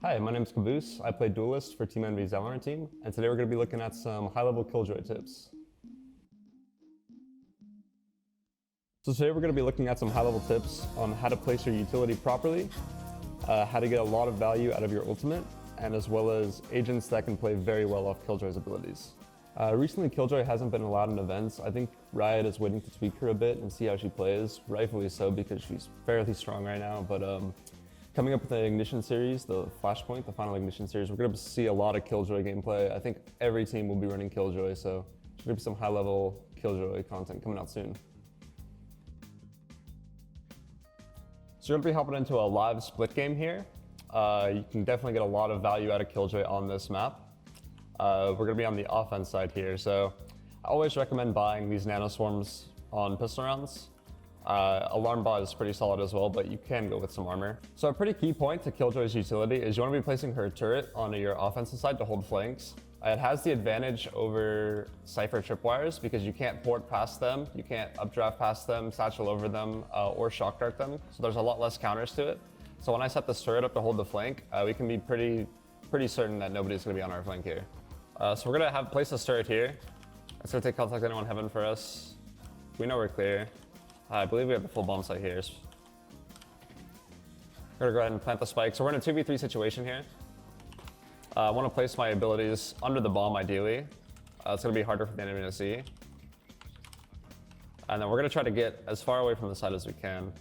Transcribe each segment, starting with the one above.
Hi, my name is Kaboose. I play Duelist for Team Envy's Valorant team, and today we're going to be looking at some high-level Killjoy tips. So today we're going to be looking at some high-level tips on how to place your utility properly, how to get a lot of value out of your ultimate, and as well as agents that can play very well off Killjoy's abilities. Recently, Killjoy hasn't been allowed in events. I think Riot is waiting to tweak her a bit and see how she plays, rightfully so because she's fairly strong right now, but coming up with the Ignition series, the Flashpoint, the final Ignition series, we're going to see a lot of Killjoy gameplay. I think every team will be running Killjoy, so there's going to be some high-level Killjoy content coming out soon. So we're going to be hopping into a live split game here. You can definitely get a lot of value out of Killjoy on this map. We're going to be on the offense side here, so I always recommend buying these Nanoswarms on pistol rounds. Alarm bot is pretty solid as well, but you can go with some armor. So a pretty key point to Killjoy's utility is you want to be placing her turret on your offensive side to hold flanks. It has the advantage over Cypher tripwires because you can't port past them, you can't updraft past them, satchel over them, or shock dart them. So there's a lot less counters to it. So when I set this turret up to hold the flank, we can be pretty certain that nobody's going to be on our flank here. So we're going to place this turret here. It's going to take contact anyone heaven for us. We know we're clear. I believe we have the full bomb site here. We're gonna go ahead and plant the spike. So we're in a 2v3 situation here. I want to place my abilities under the bomb ideally. It's gonna be harder for the enemy to see. And then we're gonna try to get as far away from the side as we can.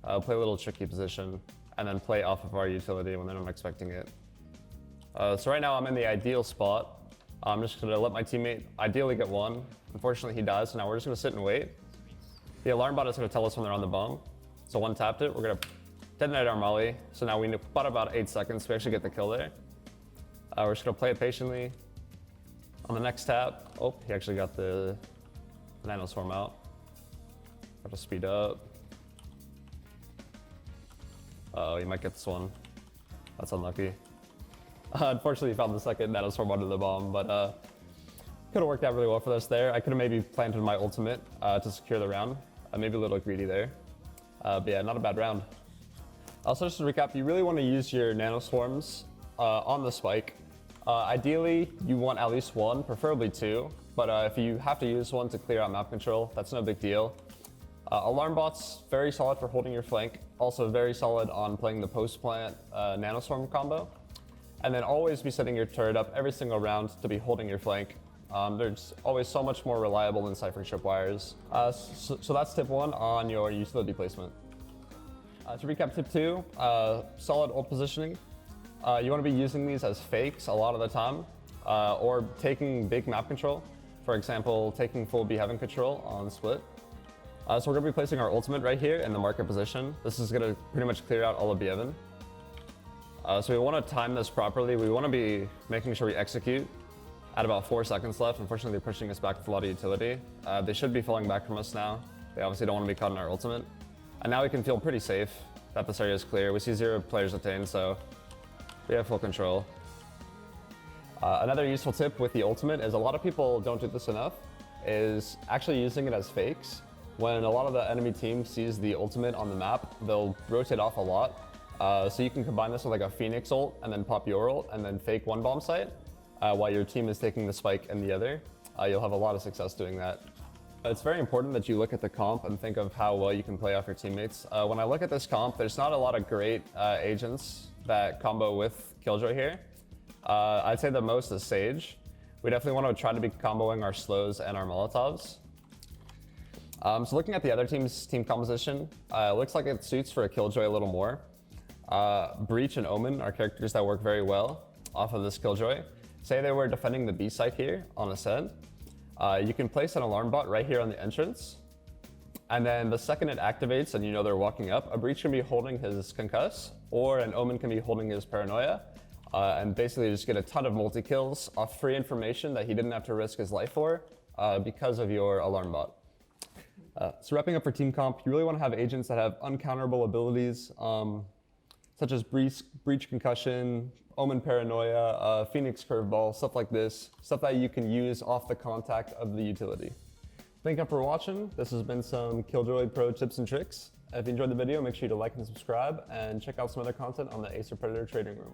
Play a little tricky position, and then play off of our utility when they're not expecting it. So right now I'm in the ideal spot. I'm just gonna let my teammate ideally get one. Unfortunately he dies, so now we're just gonna sit and wait. The alarm bot is going to tell us when they're on the bomb. So one tapped it, we're going to detonate our molly. So now we bought about 8 seconds to actually get the kill there. We're just going to play it patiently. On the next tap, oh, he actually got the Nanoswarm out. Got to speed up. Oh, you might get this one. That's unlucky. Unfortunately, he found the second Nanoswarm under the bomb, but could have worked out really well for us there. I could have maybe planted my ultimate to secure the round. Maybe a little greedy there. But yeah, not a bad round. Also, just to recap, you really want to use your Nanoswarms on the spike. Ideally, you want at least one, preferably two. But if you have to use one to clear out map control, that's no big deal. Alarm bot's very solid for holding your flank. Also very solid on playing the post-plant Nanoswarm combo. And then always be setting your turret up every single round to be holding your flank. There's always so much more reliable than Cypher tripwires. So that's tip one on your utility placement. To recap tip two, solid ult positioning. You want to be using these as fakes a lot of the time, or taking big map control. For example, taking full B heaven control on split. So we're going to be placing our ultimate right here in the market position. This is going to pretty much clear out all of B heaven. So we want to time this properly. We want to be making sure we execute at about 4 seconds left. Unfortunately, they're pushing us back with a lot of utility. They should be falling back from us now. They obviously don't want to be caught in our ultimate. And now we can feel pretty safe that this area is clear. We see 0 players attained, so we have full control. Another useful tip with the ultimate is a lot of people don't do this enough, is actually using it as fakes. When a lot of the enemy team sees the ultimate on the map, they'll rotate off a lot. So you can combine this with like a Phoenix ult and then pop your ult and then fake one bomb site. While your team is taking the spike and the other, you'll have a lot of success doing that. It's very important that you look at the comp and think of how well you can play off your teammates. When I look at this comp, there's not a lot of great agents that combo with Killjoy here. I'd say the most is Sage. We definitely want to try to be comboing our slows and our Molotovs. So looking at the other team's team composition, it looks like it suits for a Killjoy a little more. Breach and Omen are characters that work very well off of this Killjoy. Say they were defending the B site here on Ascend. You can place an alarm bot right here on the entrance. And then the second it activates and you know they're walking up, a Breach can be holding his Concuss, or an Omen can be holding his Paranoia. And basically just get a ton of multi-kills off free information that he didn't have to risk his life for because of your alarm bot. So wrapping up for team comp, you really want to have agents that have uncounterable abilities, such as Breach Concussion, Omen Paranoia, Phoenix Curveball, stuff like this. Stuff that you can use off the contact of the utility. Thank you for watching. This has been some Killjoy Pro tips and tricks. If you enjoyed the video, make sure to like and subscribe, and check out some other content on the Acer Predator Trading Room.